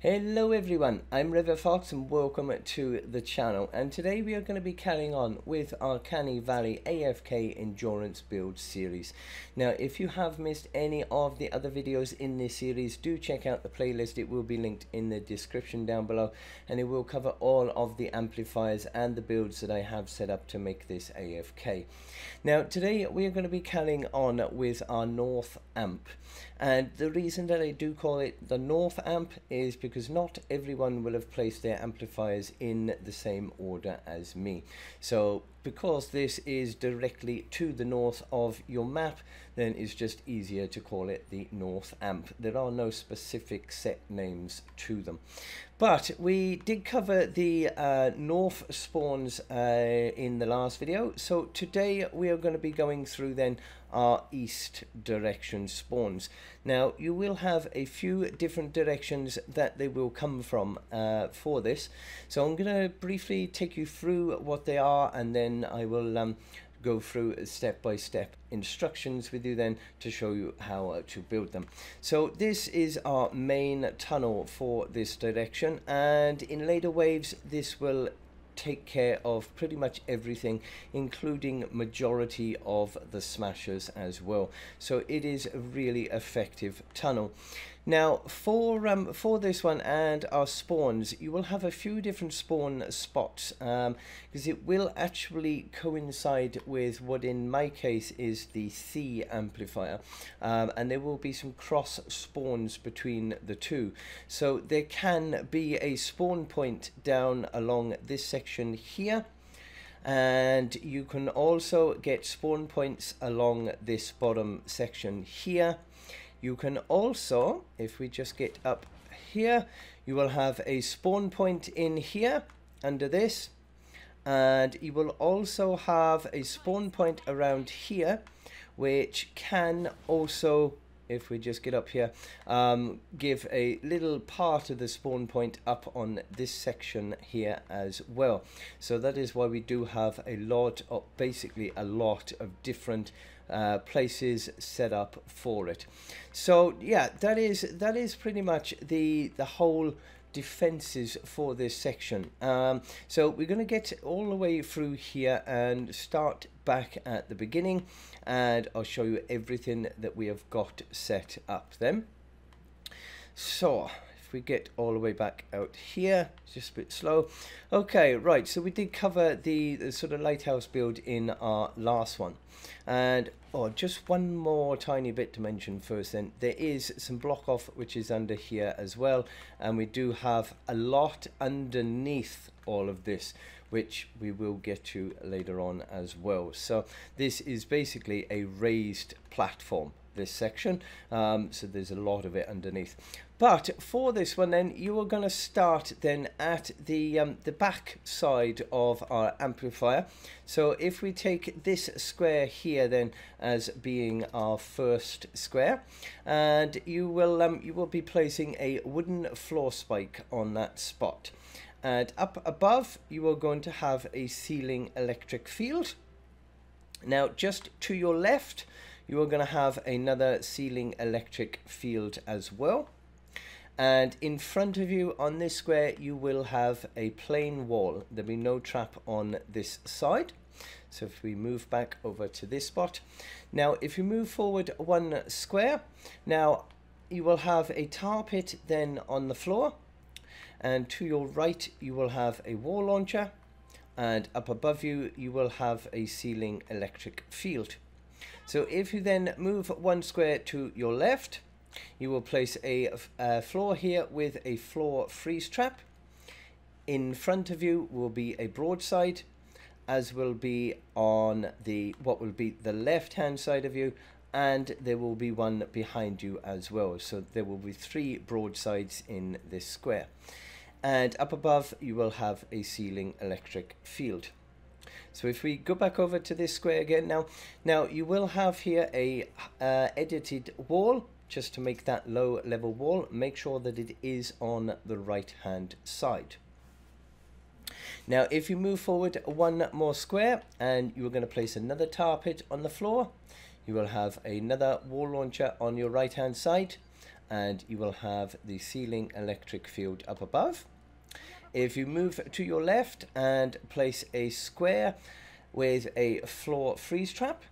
Hello everyone, I'm River Fox and welcome to the channel, and today we are going to be carrying on with our Canny Valley AFK Endurance build series. Now if you have missed any of the other videos in this series, do check out the playlist. It will be linked in the description down below, and it will cover all of the amplifiers and the builds that I have set up to make this AFK. Now today we are going to be carrying on with our North amp, and the reason that I do call it the North amp is because not everyone will have placed their amplifiers in the same order as me. So because this is directly to the north of your map, then it's just easier to call it the North amp. There are no specific set names to them. But we did cover the north spawns in the last video, so today we are going to be going through then our east direction spawns. Now you will have a few different directions that they will come from for this, so I'm going to briefly take you through what they are, and then I will go through step-by-step instructions with you then to show you how to build them. So this is our main tunnel for this direction, and in later waves this will take care of pretty much everything, including majority of the smashers as well. So it is a really effective tunnel. Now for this one and our spawns, you will have a few different spawn spots, because it will actually coincide with what in my case is the C amplifier, and there will be some cross spawns between the two. So there can be a spawn point down along this section here, and you can also get spawn points along this bottom section here. You can also, if we just get up here, you will have a spawn point in here under this, and you will also have a spawn point around here, which can also, if we just get up here, give a little part of the spawn point up on this section here as well. So that is why we do have a lot of, basically a lot of different places set up for it. So yeah, that is pretty much the whole defenses for this section. So we're going to get all the way through here and start back at the beginning, and I'll show you everything that we have got set up then. So if we get all the way back out here, it's just a bit slow. Okay, right, so we did cover the sort of lighthouse build in our last one, and just one more tiny bit to mention first then. There is some block off which is under here as well, and we do have a lot underneath all of this, which we will get to later on as well. So this is basically a raised platform, this section, so there's a lot of it underneath. But for this one then, you are going to start then at the back side of our amplifier. So if we take this square here then as being our first square, and you will be placing a wooden floor spike on that spot, and up above you are going to have a ceiling electric field. Now just to your left you are going to have another ceiling electric field as well, and in front of you on this square you will have a plain wall. There'll be no trap on this side. So if we move back over to this spot, now if you move forward one square, now you will have a tar pit then on the floor, and to your right you will have a wall launcher, and up above you you will have a ceiling electric field. So if you then move one square to your left, you will place a floor here with a floor freeze trap. In front of you will be a broadside, as will be on the what will be the left hand side of you, and there will be one behind you as well. So there will be 3 broadsides in this square, and up above you will have a ceiling electric field. So if we go back over to this square again, now you will have here a edited wall, just to make that low level wall. Make sure that it is on the right hand side. Now if you move forward one more square and you are going to place another tar pit on the floor, you will have another wall launcher on your right hand side, and you will have the ceiling electric field up above. If you move to your left and place a square with a floor freeze trap,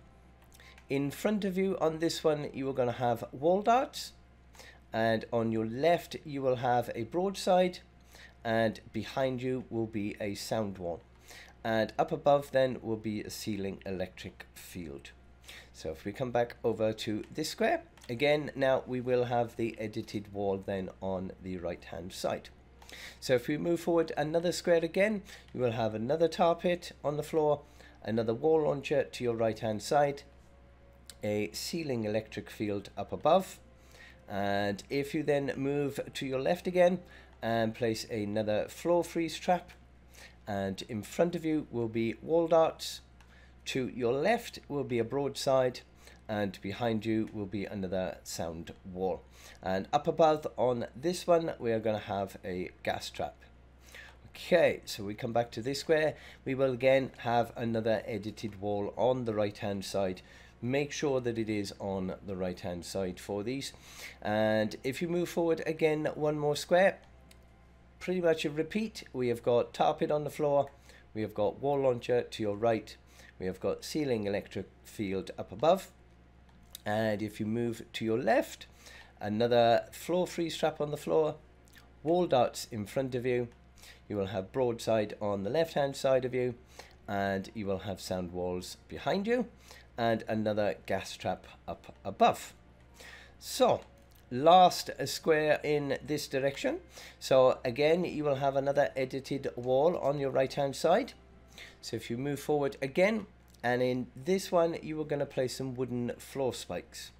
in front of you on this one you are going to have wall darts, and on your left you will have a broadside, and behind you will be a sound wall, and up above then will be a ceiling electric field. So if we come back over to this square again, now we will have the edited wall then on the right hand side. So if we move forward another square again, you will have another tar pit on the floor, another wall launcher to your right hand side, a ceiling electric field up above, and if you then move to your left again and place another floor freeze trap, and in front of you will be wall darts, to your left will be a broadside, and behind you will be another sound wall, and up above on this one we are going to have a gas trap. Okay, so we come back to this square, we will again have another edited wall on the right hand side. Make sure that it is on the right hand side for these, and if you move forward again one more square, pretty much a repeat. We have got tar pit on the floor, we have got wall launcher to your right, we have got ceiling electric field up above, and if you move to your left, another floor freeze trap on the floor, wall darts in front of you, you will have broadside on the left hand side of you, and you will have sound walls behind you, and another gas trap up above. So last square in this direction, so again you will have another edited wall on your right hand side. So if you move forward again, and in this one you are going to place some wooden floor spikes,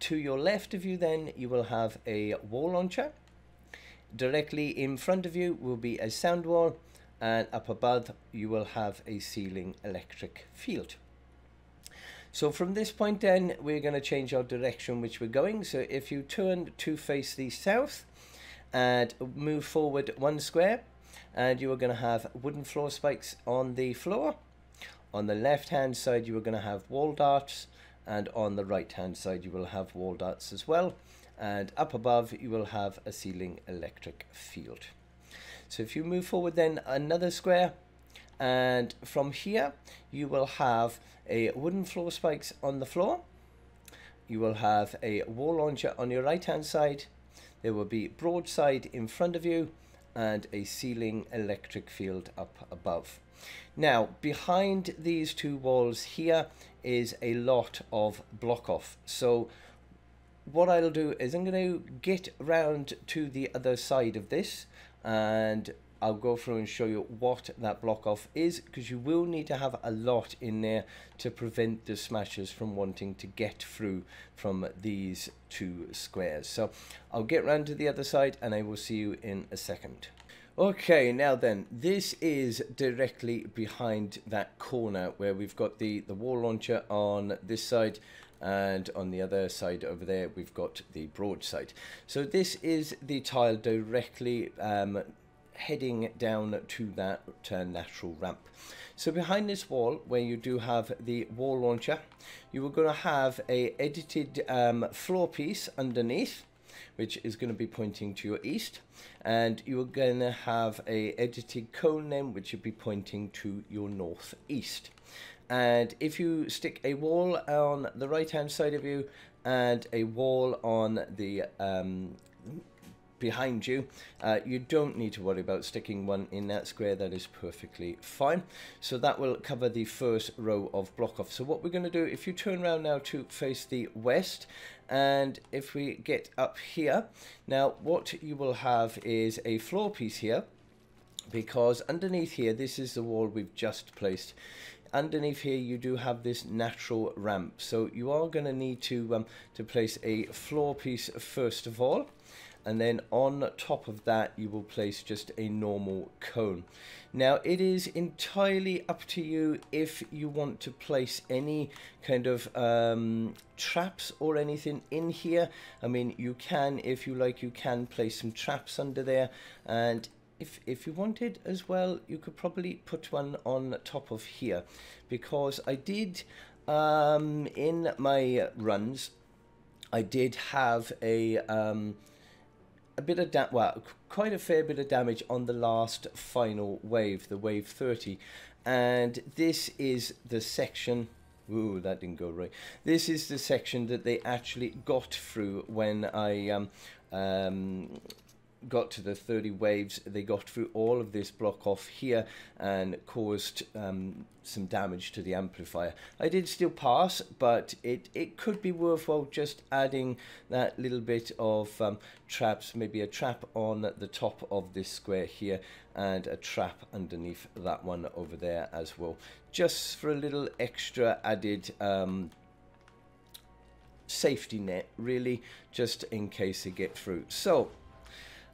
to your left of you then you will have a wall launcher, directly in front of you will be a sound wall, and up above you will have a ceiling electric field. So from this point then we're going to change our direction which we're going. So if you turn to face the south and move forward one square, and you are going to have wooden floor spikes on the floor. On the left hand side you are going to have wall darts, and on the right hand side you will have wall darts as well, and up above you will have a ceiling electric field. So if you move forward then another square, and from here you will have a wooden floor spikes on the floor, you will have a wall launcher on your right hand side, there will be broadside in front of you, and a ceiling electric field up above. Now behind these two walls here is a lot of block off, so what I'll do is I'm going to get round to the other side of this, and I'll go through and show you what that block off is, because you will need to have a lot in there to prevent the smashers from wanting to get through from these two squares. So I'll get round to the other side and I will see you in a second. Okay, now then, this is directly behind that corner where we've got the wall launcher on this side, and on the other side over there we've got the broadside. So this is the tile directly heading down to that natural ramp. So behind this wall where you do have the wall launcher, you are going to have a edited floor piece underneath, which is going to be pointing to your east, and you are going to have a edited cone then which will be pointing to your northeast. And if you stick a wall on the right hand side of you and a wall on the behind you, you don't need to worry about sticking one in that square. That is perfectly fine. So that will cover the first row of block off. So what we're going to do, if you turn around now to face the west, and if we get up here, now what you will have is a floor piece here, because underneath here, this is the wall we've just placed. Underneath here you do have this natural ramp, so you are going to need to place a floor piece first of all, and then on top of that you will place just a normal cone. Now it is entirely up to you if you want to place any kind of traps or anything in here. I mean, you can, if you like, you can place some traps under there, and if you wanted as well, you could probably put one on top of here, because I did in my runs, I did have a bit of well, quite a fair bit of damage on the last final wave, the wave 30, and this is the section. Ooh, that didn't go right. This is the section that they actually got through when I got to the 30 waves. They got through all of this block off here and caused some damage to the amplifier. I did still pass, but it could be worthwhile just adding that little bit of traps, maybe a trap on the top of this square here and a trap underneath that one over there as well, just for a little extra added safety net, really, just in case they get through. So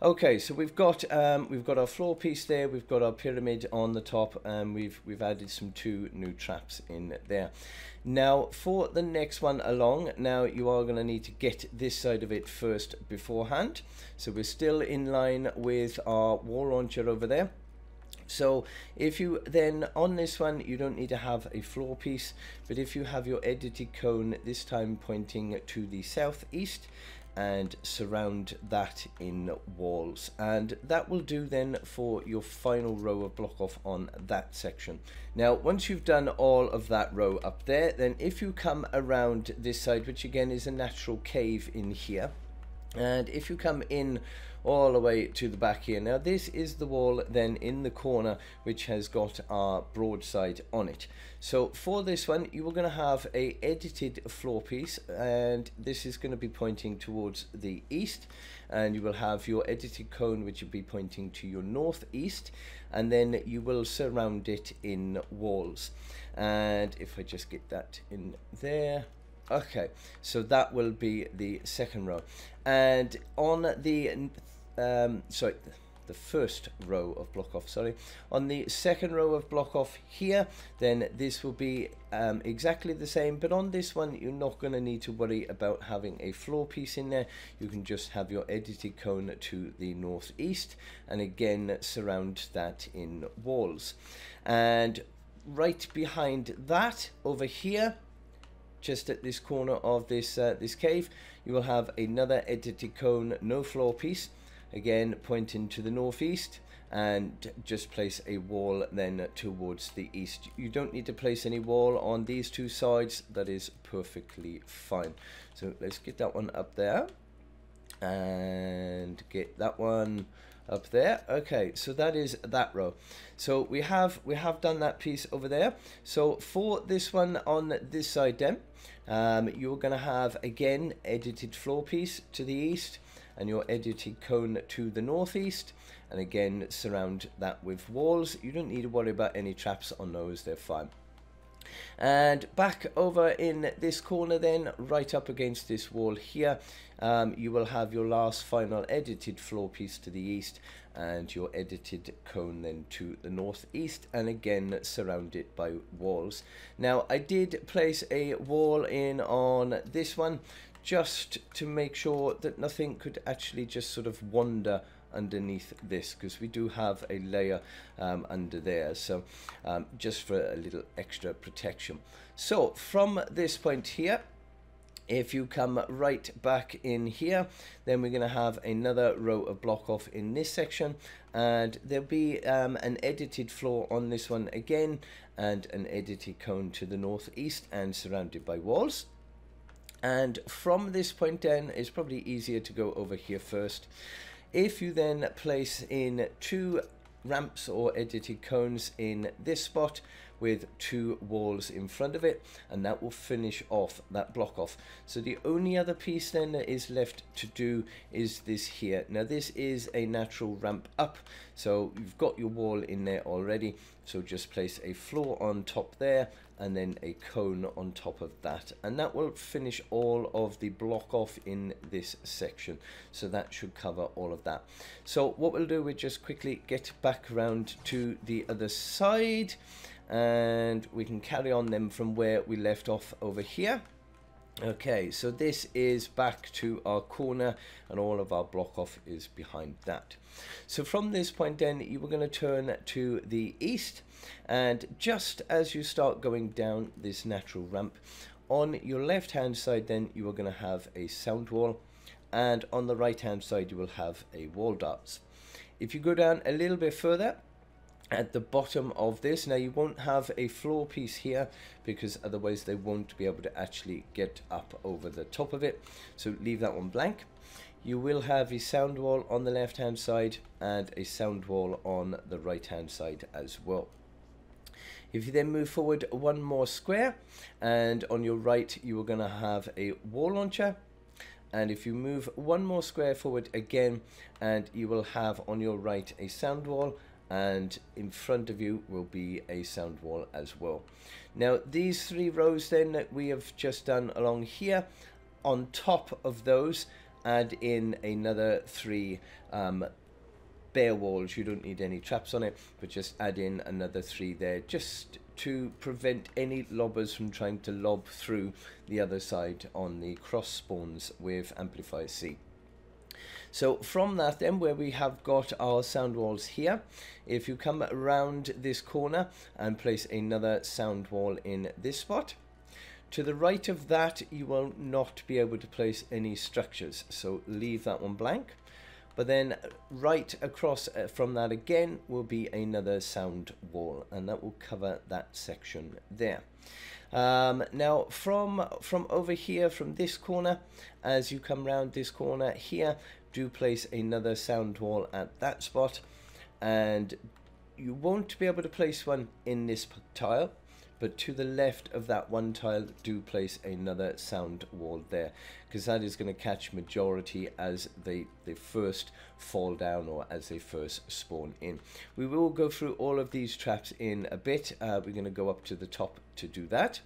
okay, so we've got our floor piece there, we've got our pyramid on the top, and we've added some 2 new traps in there. Now for the next one along, now you are going to need to get this side of it first beforehand. So we're still in line with our wall launcher over there. So if you then, on this one, you don't need to have a floor piece, but if you have your edited cone, this time pointing to the southeast, and surround that in walls, and that will do then for your final row of block off on that section. Now once you've done all of that row up there, then if you come around this side, which again is a natural cave in here, and if you come in all the way to the back here, now this is the wall then in the corner which has got our broadside on it. So for this one, you are going to have a edited floor piece, and this is going to be pointing towards the east, and you will have your edited cone which will be pointing to your northeast, and then you will surround it in walls. And if I just get that in there, okay, so that will be the second row. And on the the first row of block off, on the second row of block off here, then this will be exactly the same, but on this one you're not going to need to worry about having a floor piece in there. You can just have your edited cone to the northeast, and again surround that in walls. And right behind that over here, just at this corner of this this cave, you will have another edited cone, no floor piece, again pointing to the northeast, and just place a wall then towards the east. You don't need to place any wall on these 2 sides, that is perfectly fine. So let's get that one up there and get that one up there. Okay, so that is that row. So we have done that piece over there. So for this one on this side then, you're going to have again edited floor piece to the east, and your edited cone to the northeast, and again surround that with walls. You don't need to worry about any traps on those, they're fine. And back over in this corner then, right up against this wall here, you will have your last final edited floor piece to the east, and your edited cone then to the northeast, and again surrounded by walls. Now I did place a wall in on this one, just to make sure that nothing could actually just sort of wander underneath this, because we do have a layer under there, so just for a little extra protection. So from this point here, if you come right back in here, then we're going to have another row of block off in this section, and there'll be an edited floor on this one again, and an edited cone to the northeast and surrounded by walls. And from this point then, it's probably easier to go over here first. If you then place in 2 ramps or edited cones in this spot with 2 walls in front of it, and that will finish off that block off. So the only other piece then that is left to do is this here. Now this is a natural ramp up, so you've got your wall in there already, so just place a floor on top there, and then a cone on top of that, and that will finish all of the block off in this section. So that should cover all of that. So what we'll do, we'll just quickly get back around to the other side, and we can carry on then from where we left off over here. Okay, so this is back to our corner, and all of our block off is behind that. So from this point then, you were going to turn to the east, and just as you start going down this natural ramp, On your left hand side then you are going to have a sound wall, and on the right hand side you will have a wall darts. If you go down a little bit further, at the bottom of this, now you won't have a floor piece here because otherwise they won't be able to actually get up over the top of it, so leave that one blank. You will have a sound wall on the left hand side and a sound wall on the right hand side as well. If you then move forward one more square, and on your right you are going to have a wall launcher, and if you move one more square forward again, and you will have on your right a sound wall, and in front of you will be a sound wall as well. Now these 3 rows then that we have just done along here, on top of those add in another 3 bare walls. You don't need any traps on it, but just add in another 3 there, just to prevent any lobbers from trying to lob through the other side on the cross spawns with Amplifier C. So from that then, where we have got our sound walls here, if you come around this corner and place another sound wall in this spot, to the right of that you will not be able to place any structures, so leave that one blank. But then right across from that again will be another sound wall, and that will cover that section there. Now from over here, from this corner, as you come round this corner here, do place another sound wall at that spot, and you won't be able to place one in this tile, but to the left of that one tile do place another sound wall there, because that is going to catch majority as they first fall down or as they first spawn in. We will go through all of these traps in a bit. We're going to go up to the top to do that.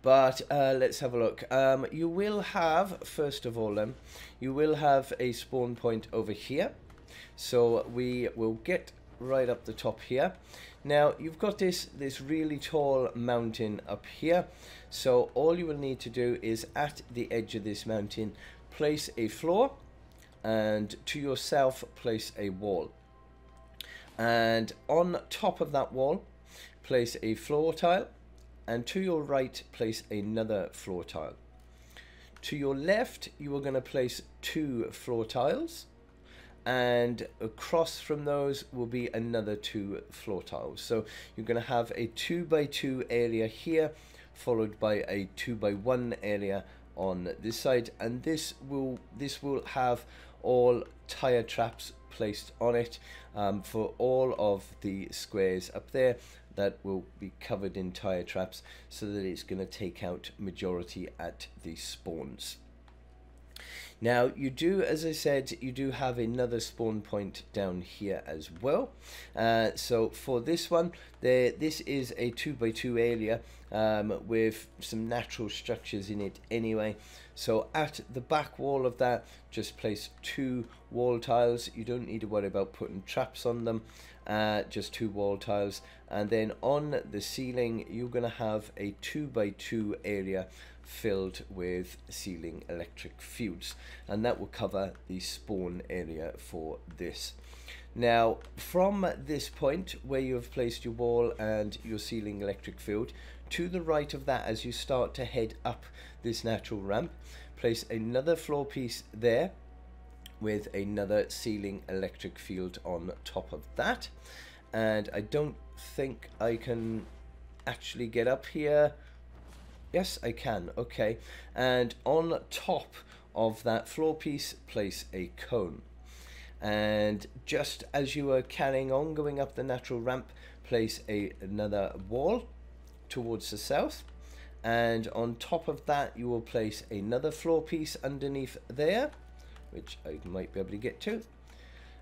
But let's have a look. You will have, first of all then, you will have a spawn point over here. So we will get right up the top here. Now you've got this really tall mountain up here. So all you will need to do is at the edge of this mountain, place a floor, and to yourself place a wall. And on top of that wall, place a floor tile. And to your right, place another floor tile. To your left, you are going to place 2 floor tiles, and across from those will be another 2 floor tiles. So you're going to have a 2x2 area here, followed by a 2x1 area on this side, and this will have all tire traps placed on it for all of the squares up there. That will be covered in tire traps, so that it's going to take out majority at the spawns. Now you do, as I said, you do have another spawn point down here as well. So for this one, this is a 2x2 area with some natural structures in it anyway. So at the back wall of that, just place 2 wall tiles. You don't need to worry about putting traps on them. Just 2 wall tiles, and then on the ceiling you're going to have a 2x2 area filled with ceiling electric fields, and that will cover the spawn area for this. Now from this point where you have placed your wall and your ceiling electric field, to the right of that, as you start to head up this natural ramp, place another floor piece there with another ceiling electric field on top of that. And I don't think I can actually get up here. Yes, I can. Okay. And on top of that floor piece, place a cone. And just as you are carrying on going up the natural ramp, place another wall towards the south. And on top of that, you will place another floor piece underneath there, which I might be able to get to,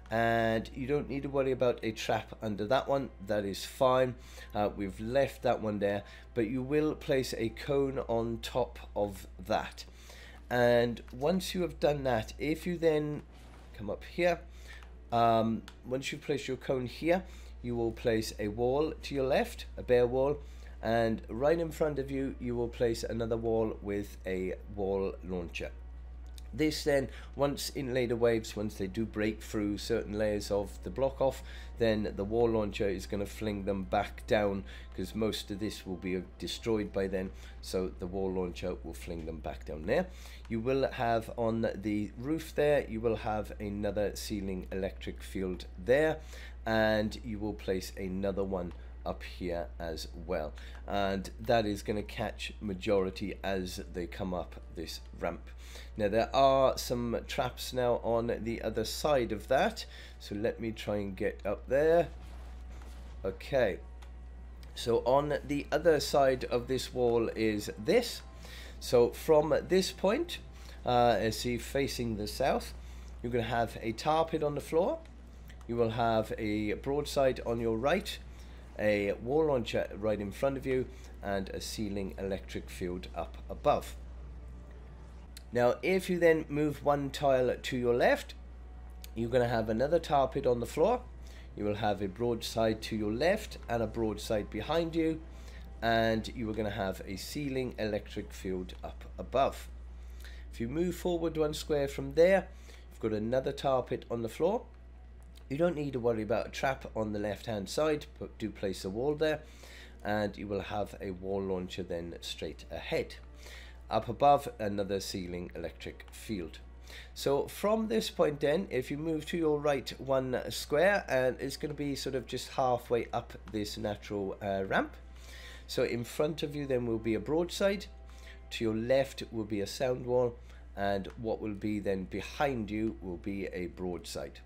and you don't need to worry about a trap under that one. That is fine. We've left that one there, but you will place a cone on top of that. And once you have done that, if you then come up here, once you place your cone here, you will place a wall to your left, a bare wall, and right in front of you, you will place another wall with a wall launcher. This then, once in later waves, once they do break through certain layers of the block off, then the wall launcher is going to fling them back down, because most of this will be destroyed by then, so the wall launcher will fling them back down there. You will have on the roof there, you will have another ceiling electric field there, and you will place another one up here as well, and that is going to catch majority as they come up this ramp. Now there are some traps now on the other side of that, so let me try and get up there. Okay, so on the other side of this wall is this. So from this point, see, facing the south, you're going to have a tar pit on the floor. You will have a broadside on your right, a wall launcher right in front of you, and a ceiling electric field up above. Now if you then move one tile to your left, you're going to have another tar pit on the floor. You will have a broadside to your left and a broadside behind you, and you are going to have a ceiling electric field up above. If you move forward one square from there, you've got another tar pit on the floor. You don't need to worry about a trap on the left hand side, but do place a wall there, and you will have a wall launcher then straight ahead. Up above, another ceiling electric field. So from this point then, if you move to your right one square, and it's going to be sort of just halfway up this natural ramp. So in front of you then will be a broadside, to your left will be a sound wall, and what will be then behind you will be a broadside.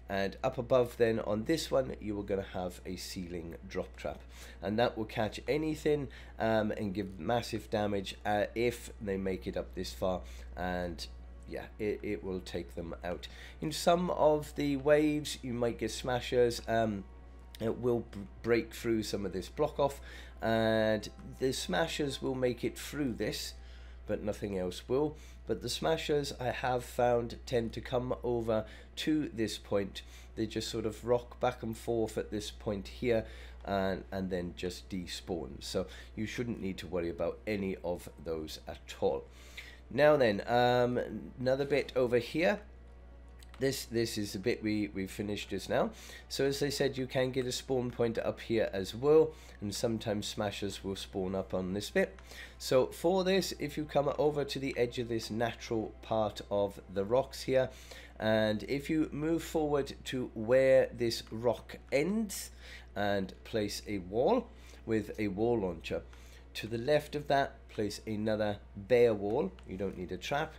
And up above then on this one, you are going to have a ceiling drop trap, and that will catch anything and give massive damage if they make it up this far, and yeah, it will take them out. In some of the waves you might get smashers. It will break through some of this block off, and the smashers will make it through this, but nothing else will. But the smashers, I have found, tend to come over to this point. They just sort of rock back and forth at this point here, and then just despawn. So you shouldn't need to worry about any of those at all. Now then, another bit over here. This is the bit we've finished just now. So as I said, you can get a spawn point up here as well, and sometimes smashers will spawn up on this bit. So for this, if you come over to the edge of this natural part of the rocks here, and if you move forward to where this rock ends and place a wall with a wall launcher, to the left of that place another bare wall. You don't need a trap.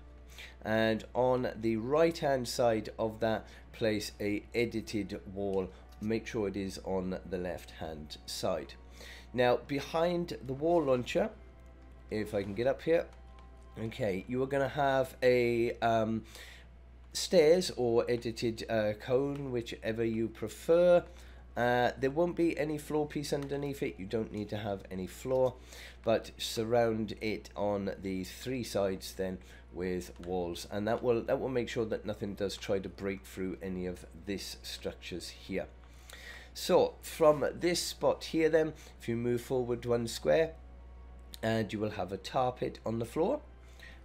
And on the right hand side of that, place a edited wall. Make sure it is on the left hand side. Now behind the wall launcher, if I can get up here, okay, you are going to have a stairs or edited cone, whichever you prefer. There won't be any floor piece underneath it. You don't need to have any floor, but surround it on the three sides then with walls, and that will make sure that nothing does try to break through any of this structures here. So from this spot here then, if you move forward one square, and you will have a tar pit on the floor,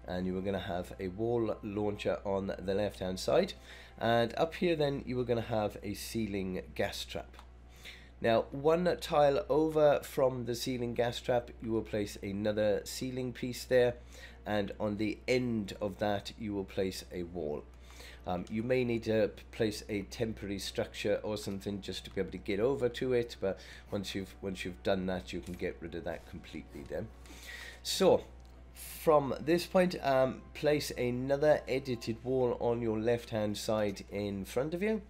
and you are going to have a wall launcher on the left hand side, and up here then you are going to have a ceiling gas trap. Now one tile over from the ceiling gas trap, you will place another ceiling piece there, and on the end of that you will place a wall. You may need to place a temporary structure or something just to be able to get over to it, but once you've done that, you can get rid of that completely then. So from this point, place another edited wall on your left hand side in front of you,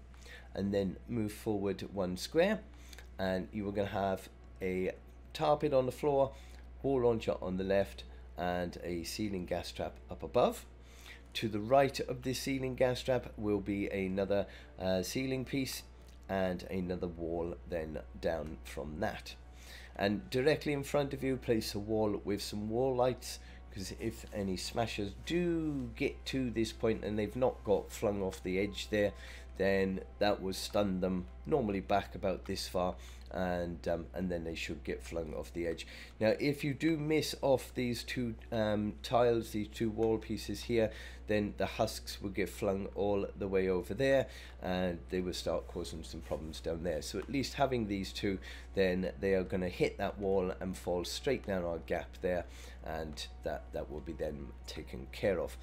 and then move forward one square, and you are going to have a tar pit on the floor, wall launcher on the left, and a ceiling gas trap up above. To the right of this ceiling gas trap will be another ceiling piece and another wall then down from that. And directly in front of you, place a wall with some wall lights, because if any smashers do get to this point and they've not got flung off the edge there, then that will stun them normally back about this far, and then they should get flung off the edge. Now if you do miss off these two tiles, these two wall pieces here, then the husks will get flung all the way over there, and they will start causing some problems down there. So at least having these two, then they are going to hit that wall and fall straight down our gap there, and that will be then taken care of.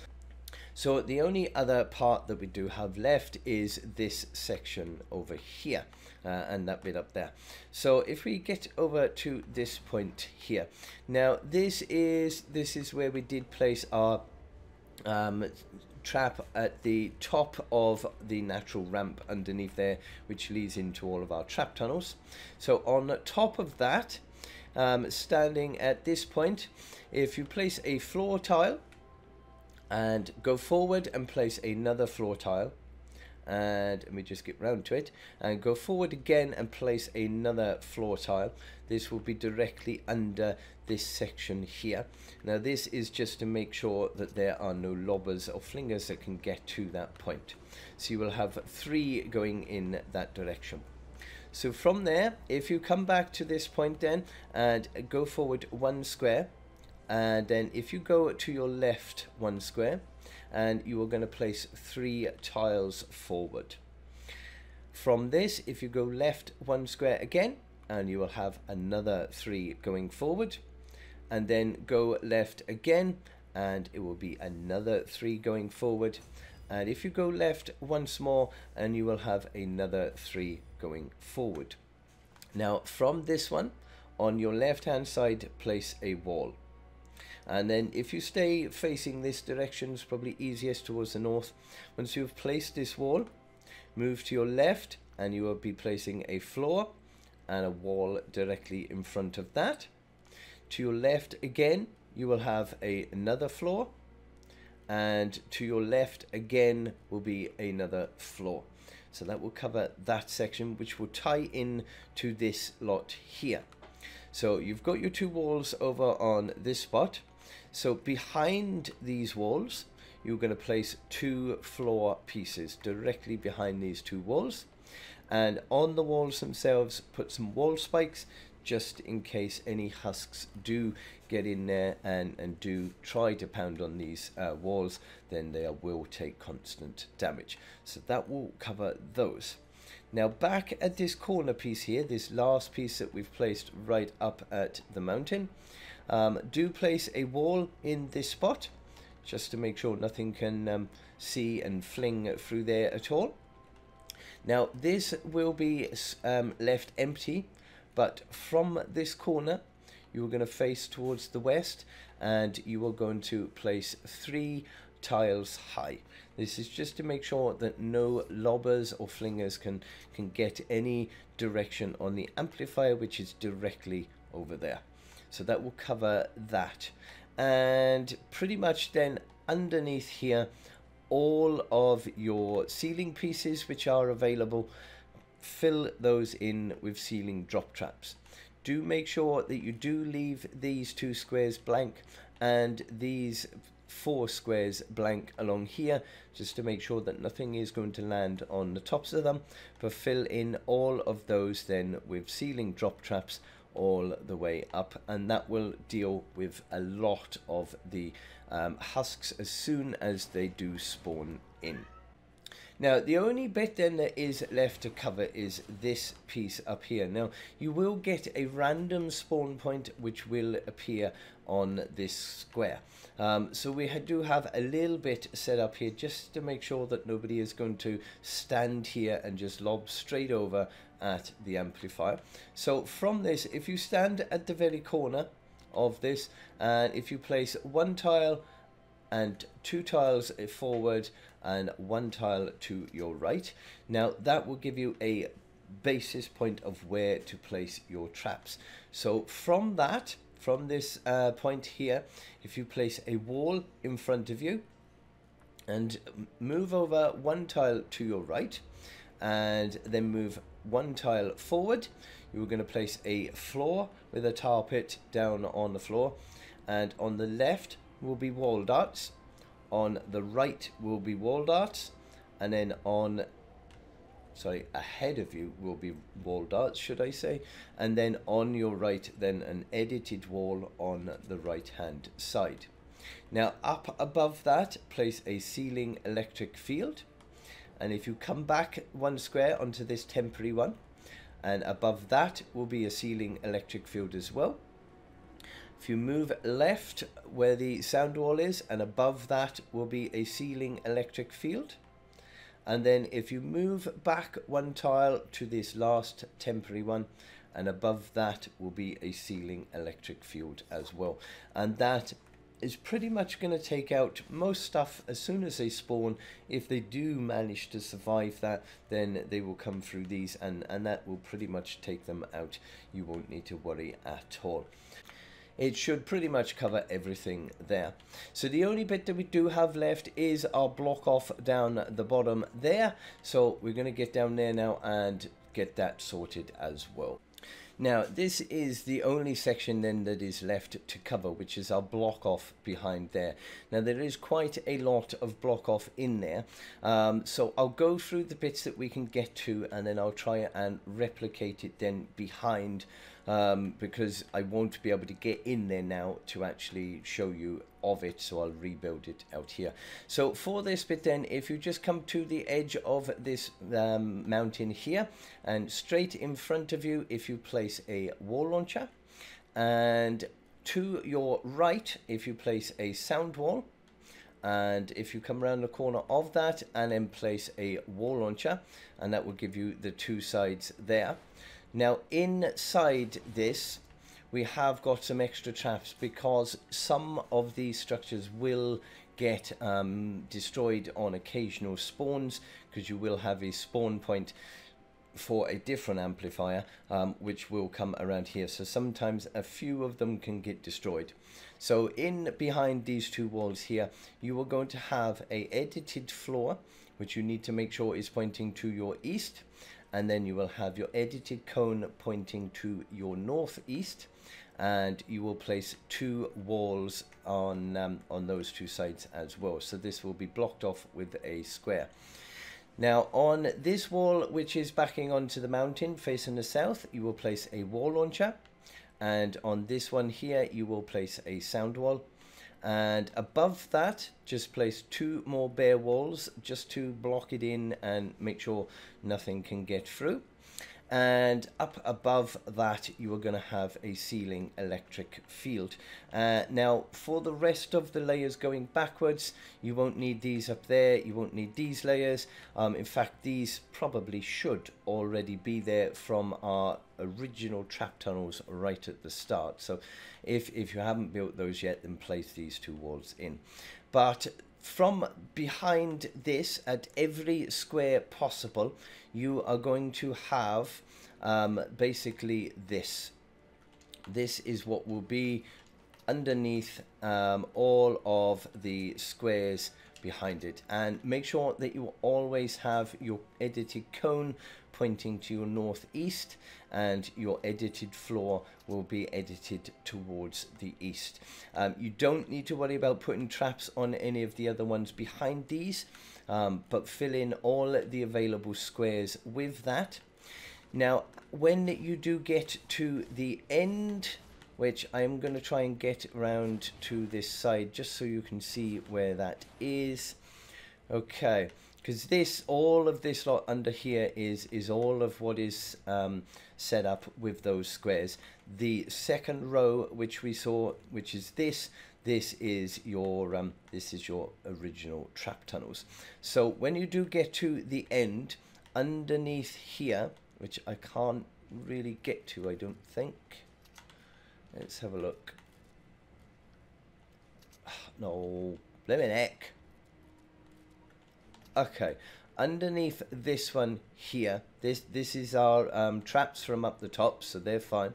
So the only other part that we do have left is this section over here, and that bit up there. So if we get over to this point here, now this is where we did place our trap at the top of the natural ramp underneath there, which leads into all of our trap tunnels. So on top of that, standing at this point, if you place a floor tile and go forward and place another floor tile, and let me just get round to it, and go forward again and place another floor tile, this will be directly under this section here. Now this is just to make sure that there are no lobbers or flingers that can get to that point. So you will have 3 going in that direction. So from there, if you come back to this point then and go forward 1 square, and then if you go to your left 1 square, and you are going to place 3 tiles forward. From this, if you go left 1 square again, and you will have another 3 going forward, and then go left again, and it will be another 3 going forward, and if you go left once more, and you will have another 3 going forward. Now from this one, on your left hand side, place a wall. And then if you stay facing this direction, it's probably easiest towards the north. Once you've placed this wall, move to your left, and you will be placing a floor and a wall directly in front of that. To your left again, you will have another floor, and to your left again will be another floor. So that will cover that section, which will tie in to this lot here. So you've got your 2 walls over on this spot. So behind these walls, you're going to place 2 floor pieces directly behind these 2 walls, and on the walls themselves put some wall spikes, just in case any husks do get in there and do try to pound on these walls, then they will take constant damage. So that will cover those. Now back at this corner piece here, this last piece that we've placed right up at the mountain, do place a wall in this spot, just to make sure nothing can see and fling through there at all. Now this will be left empty, but from this corner you are going to face towards the west, and you are going to place 3 tiles high. This is just to make sure that no lobbers or flingers can get any direction on the amplifier, which is directly over there. So that will cover that. And pretty much then underneath here, all of your ceiling pieces which are available, fill those in with ceiling drop traps. Do make sure that you do leave these 2 squares blank and these 4 squares blank along here, just to make sure that nothing is going to land on the tops of them, but fill in all of those then with ceiling drop traps all the way up, and that will deal with a lot of the husks as soon as they do spawn in. Now the only bit then that is left to cover is this piece up here. Now you will get a random spawn point which will appear on this square. So we do have a little bit set up here just to make sure that nobody is going to stand here and just lob straight over at the amplifier. So from this, if you stand at the very corner of this, and if you place 1 tile and 2 tiles forward and 1 tile to your right, now that will give you a basis point of where to place your traps. So from this point here, if you place a wall in front of you and move over 1 tile to your right, and then move 1 tile forward, you're going to place a floor with a tar pit down on the floor, and on the left will be wall darts, on the right will be wall darts, and then on sorry, ahead of you will be wall darts, should I say, and then on your right, then an edited wall on the right hand side. Now up above that, place a ceiling electric field, and if you come back one square onto this temporary one, and above that will be a ceiling electric field as well. If you move left where the sound wall is, and above that will be a ceiling electric field. And then if you move back one tile to this last temporary one, and above that will be a ceiling electric field as well. And that is pretty much going to take out most stuff as soon as they spawn. If they do manage to survive that, then they will come through these, and that will pretty much take them out. You won't need to worry at all. It should pretty much cover everything there. So the only bit that we do have left is our block off down the bottom there. So we're going to get down there now and get that sorted as well. Now this is the only section then that is left to cover, which is our block off behind there. Now there is quite a lot of block off in there, so I'll go through the bits that we can get to, and then I'll try and replicate it then behind, because I won't be able to get in there now to actually show you of it, so I'll rebuild it out here. So for this bit then, if you just come to the edge of this mountain here, and straight in front of you, if you place a wall launcher, and to your right if you place a sound wall, and if you come around the corner of that and then place a wall launcher, and that will give you the two sides there. Now inside this we have got some extra traps, because some of these structures will get destroyed on occasional spawns, because you will have a spawn point for a different amplifier, which will come around here. So sometimes a few of them can get destroyed. So in behind these two walls here, you are going to have a edited floor, which you need to make sure is pointing to your east, and then you will have your edited cone pointing to your northeast, and you will place two walls on those two sides as well. So this will be blocked off with a square. Now on this wall, which is backing onto the mountain facing the south, you will place a wall launcher, and on this one here you will place a sound wall, and above that just place two more bare walls just to block it in and make sure nothing can get through. And up above that you are going to have a ceiling electric field. Now for the rest of the layers going backwards, you won't need these up there, you won't need these layers. In fact, these probably should already be there from our original trap tunnels right at the start. So if you haven't built those yet, then place these two walls in. But from behind this, at every square possible, you are going to have basically this. This is what will be underneath all of the squares behind it. And make sure that you always have your edited cone pointing to your northeast, and your edited floor will be edited towards the east. You don't need to worry about putting traps on any of the other ones behind these, but fill in all the available squares with that. Now when you do get to the end, which I'm going to try and get around to this side just so you can see where that is. Okay, because this, all of this lot under here is all of what is set up with those squares. The second row which we saw, which is this is your original trap tunnels. So when you do get to the end, underneath here, which I can't really get to, I don't think. Let's have a look. No, blimey heck. Okay, underneath this one here, this is our traps from up the top, so they're fine.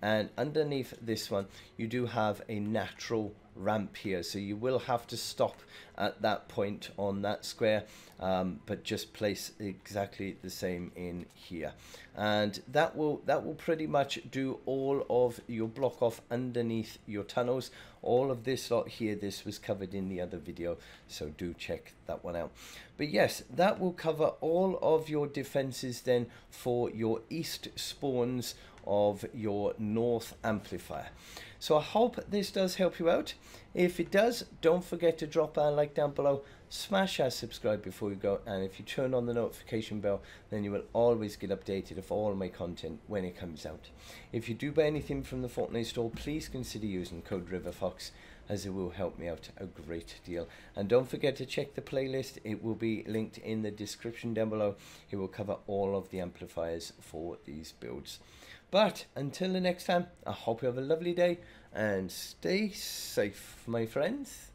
and underneath this one you do have a natural ramp here, so you will have to stop at that point on that square, but just place exactly the same in here, and that will pretty much do all of your block off underneath your tunnels. All of this lot here, this was covered in the other video, so do check that one out. But yes, that will cover all of your defenses then for your east spawns of your north amplifier. So I hope this does help you out. If it does, don't forget to drop a like down below, smash that subscribe before you go, and if you turn on the notification bell, then you will always get updated of all my content when it comes out. If you do buy anything from the Fortnite store, please consider using code RiverFox, as it will help me out a great deal. And don't forget to check the playlist, it will be linked in the description down below. It will cover all of the amplifiers for these builds. But until the next time, I hope you have a lovely day and stay safe, my friends.